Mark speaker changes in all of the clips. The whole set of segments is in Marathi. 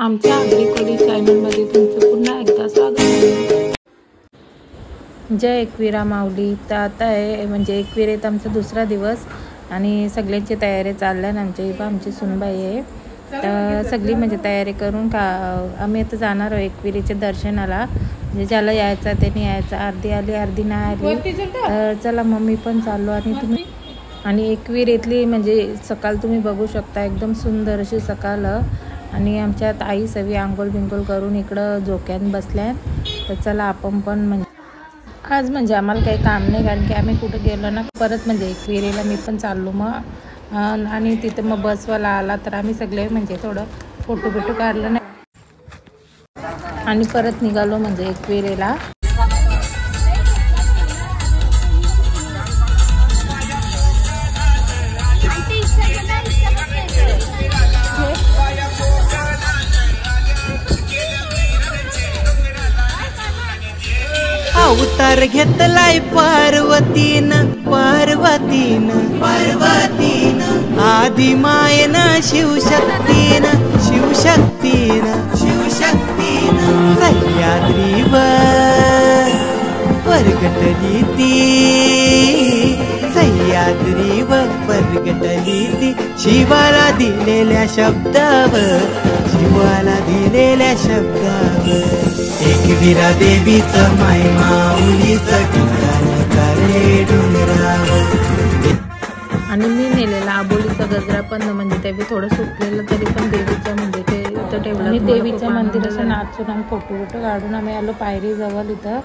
Speaker 1: आमच्या अग्रिकोली चॅनलमध्ये तुमचं पुन्हा एकदा स्वागत आहे। जय एकविरा माऊली। तर आता आहे म्हणजे एकविरेत आमचा दुसरा दिवस आणि सगळ्यांची तयारी चालल्या ना। आमच्या इथं आमची सुनबाई आहे तर सगळी म्हणजे तयारी करून का आम्ही आता जाणार आहोत एकविरेच्या दर्शनाला। म्हणजे ज्याला यायचं त्याने यायचं, अर्धी आली अर्धी नाही आली तर चला मम्मी पण चाललो। आणि तुम्ही आणि एकविरेतली म्हणजे सकाळ तुम्ही बघू शकता, एकदम सुंदर अशी सकाळ। आणि आमच्या ताई सवी आंघोळ बिंघोळ करून इकडं झोक्यान बसल्या। तर चला आपण पण म्हणजे आज म्हणजे आम्हाला काही काम नाही, कारण की आम्ही कुठं गेलो ना परत म्हणजे एकविरेला मी पण चाललो मग। आणि तिथं मग बसवाला आला तर आम्ही सगळे म्हणजे थोडं फोटो बिटो काढलं नाही आणि परत निघालो म्हणजे एकविरेला।
Speaker 2: अवतार घेतलाय पार्वतीन आदि मायन शिवशक्तीन सह्याद्रीवर परगटली ती शिवाला दिलेल्या शब्दावर एकविरा देवीचं माय माऊलीचं ठिकाण करे डोंगरावर।
Speaker 1: आणि मी नेलेला आबोलीचा गजरा पण म्हणजे ते बी थोडं सुटलेलं तरी पण देवीच्या म्हणजे ते इथं ठेवलं आणि देवीचं मंदिर असं नाचून आणि फोटो काढून आम्ही आलो पायरी जवळ इथं।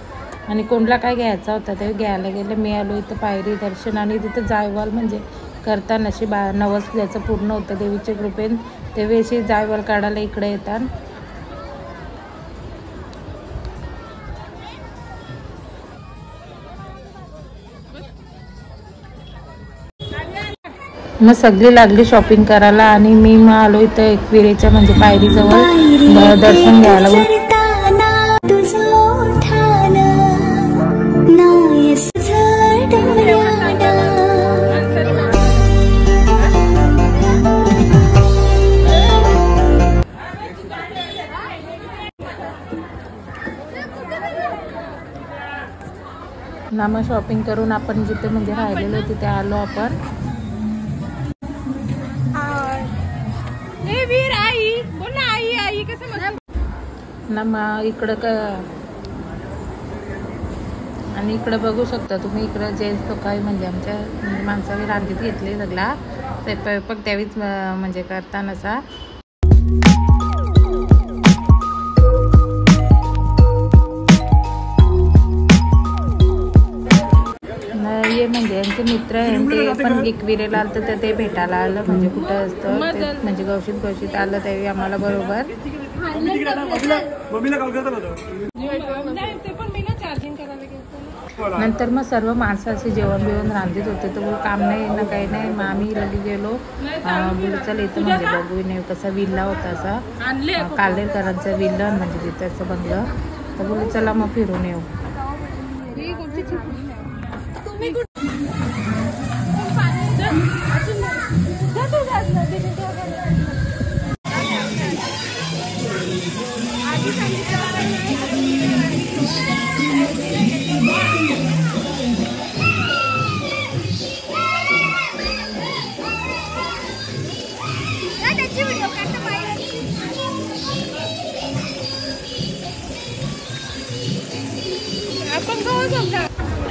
Speaker 1: आणि कोणला काय घ्यायचा होता ते घ्यायला गेलं। मी आलो इथं पायरी दर्शन आणि तिथं जायवाल म्हणजे करता नशी नवस ज्याचं पूर्ण होतं देवीच्या कृपेन ते वेळी जायवाल काढायला इकडे येतात। मग सगळी लागली शॉपिंग करायला आणि मी मग आलो इथं एकविरेच्या म्हणजे पायरीजवळ दर्शन घ्यायला। ना मग शॉपिंग करून आपण जिथे म्हणजे राहिलेलो तिथे आलो आपण। ना मग इकडं आणि इकडं बघू शकता तुम्ही, इकडं जेंट्स लोक आहे म्हणजे आमच्या माणसाने रांगीत घेतले सगळा स्वयंपाक त्यावेळीच म्हणजे करतानाचा। ये म्हणजे यांचे मित्र आहे ते पण एकविरेला आलं तर ते भेटायला आलं म्हणजे कुठं असतं म्हणजे गवशीत आलं त्यावेळी आम्हाला बरोबर। नंतर मग सर्व माणसं असे जेवण बिवण रांधत होते तर काम नाही ना काही नाही। मग आम्ही लगे गेलो बोलू चल इथं म्हणजे बघू नाही कसा विल्ला होता असा कालेरकरांचा विल्ला म्हणजे तिथं असं बनलं तर बोलू चला मग फिरून येऊ।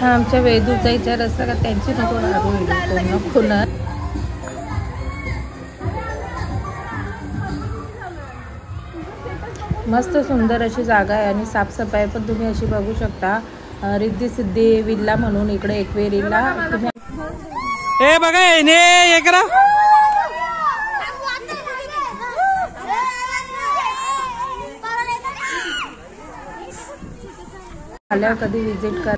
Speaker 1: आमच्या वेदूचा विचार असता का त्यांची नको पुन्हा मस्त सुंदर अशी जागा आहे आणि साफसफाई पण तुम्ही अशी बघू शकता। रिद्धी सिद्धी विल्ला म्हणून इकडे एकविरेला
Speaker 2: ए बघा हे करा
Speaker 1: आल्यावर कधी विजिट कर।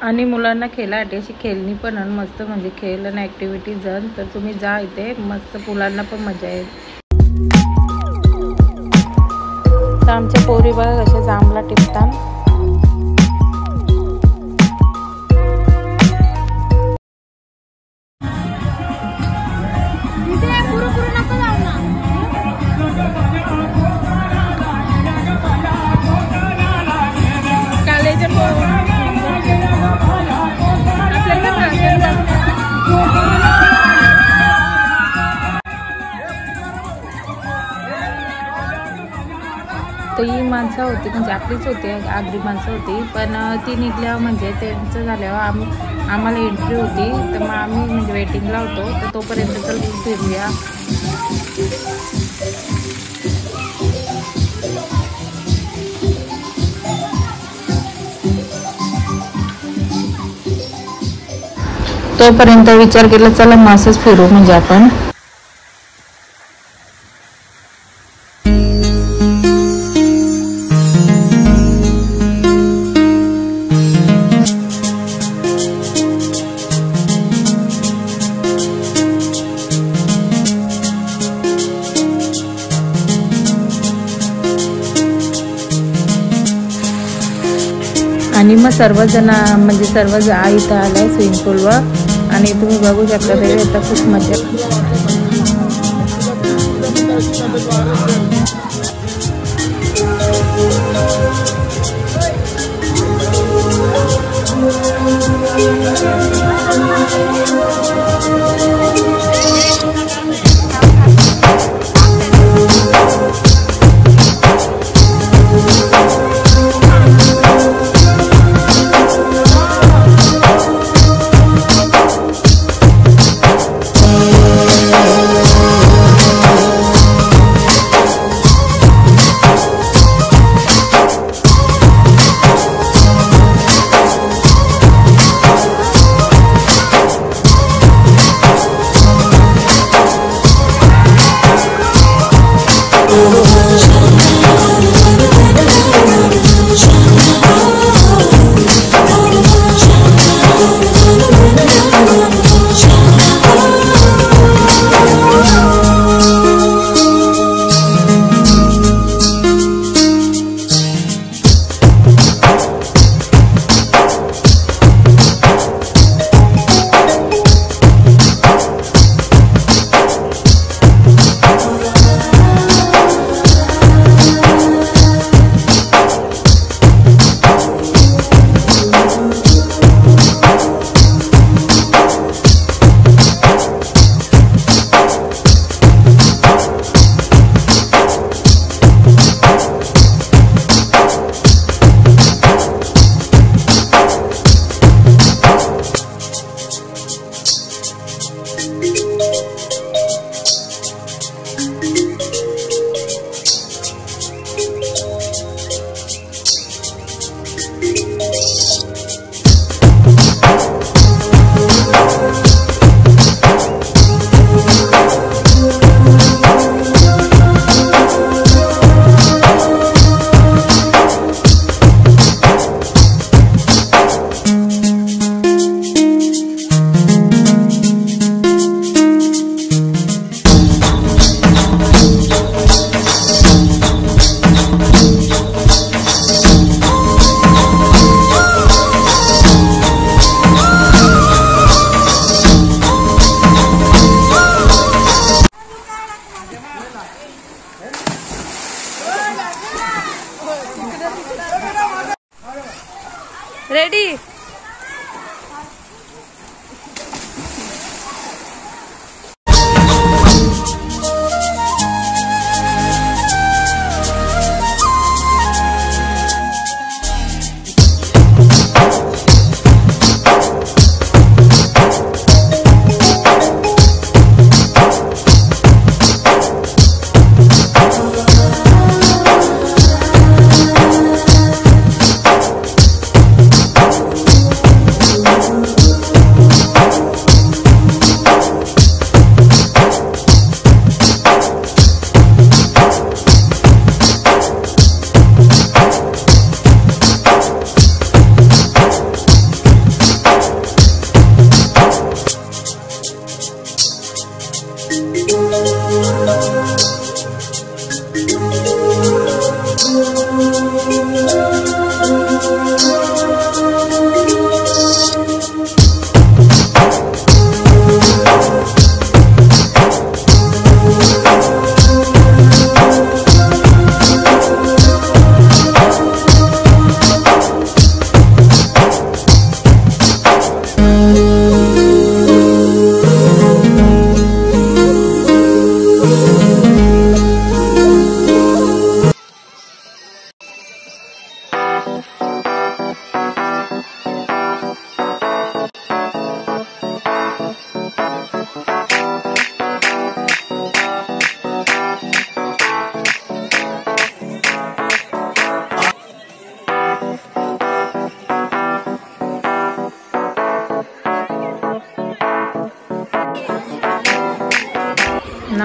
Speaker 1: आणि मुलांना खेळासाठी अशी खेळणी पण मस्त म्हणजे खेळ आणि ॲक्टिव्हिटीज तर तुम्ही जा इथे मस्त, मुलांना पण मजा येईल। तर आमच्या पोरी बघा कशा जांभळा टिपतात।
Speaker 3: पुरू नको जाऊ ना।
Speaker 1: माणसं होती, म्हणजे आपलीच होती, आगरी माणसं होती, पण ती निघल्यावर म्हणजे त्यांचं झाल्यावर आम्हाला एंट्री होती, तर मग आम्ही म्हणजे वेटिंगला होतो, तर तोपर्यंत चल फिरूया. तोपर्यंत विचार केला चला मासच फिरू म्हणजे आपण. आणि मग सर्वजण म्हणजे सर्व इथं आलं स्विमिंग पूलवर आणि तुम्ही बघू शकता ते आता खूप मजा.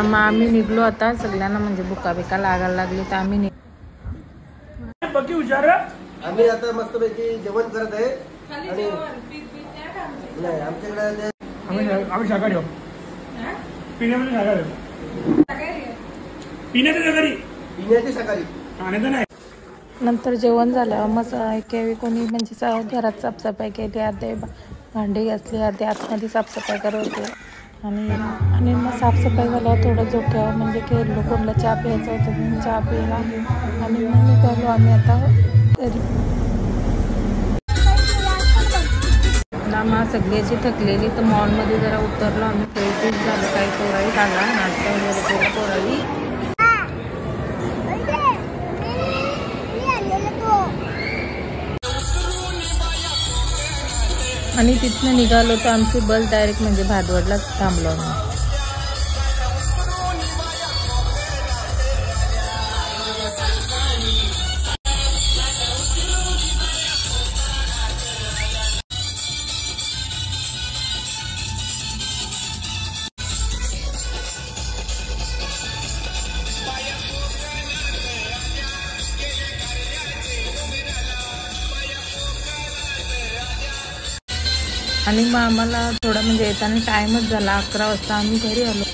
Speaker 1: ना मग आम्ही निघलो आता. सगळ्यांना म्हणजे बुका बिका लागायला लागली तर आम्ही
Speaker 3: आम्ही आता मस्तपैकी जेवण करत आहे आणि नाही आमच्याकडे
Speaker 4: आम्ही शाकाहारी आहोत. पिण्यामध्ये शाकाहारी पिण्याच्या शाकाहारी
Speaker 3: पिण्याची शाकाहारी
Speaker 4: खाण्याचं नाही.
Speaker 1: नंतर जेवण झालं मग काही कोणी म्हणजे घरात साफसफाई केली, अर्धे भांडी घासली, अर्धे आतमध्ये साफसफाई करत होते. आणि मग साफसफाई झाल्यावर थोडं झोक्यावर म्हणजे केलं. कोणाला चहा प्यायचा होतं म्हणून चहा प्यायला आणि मग निघालो आम्ही आता घरी. ना मग सगळी अशी थकलेली तर मॉलमध्ये जरा उतरलो आम्ही. फ्रेश झालं, काही पोराही खाल्ला, नाश्ता वगैरे केला पोराही. आणि तिथनं निघालो तर आमची बस डायरेक्ट म्हणजे भादवडला थांबलो आम्ही. आणि मग आम्हाला थोडा म्हणजे येताना टाईमच झाला. 11 वाजता आम्ही घरी आलो.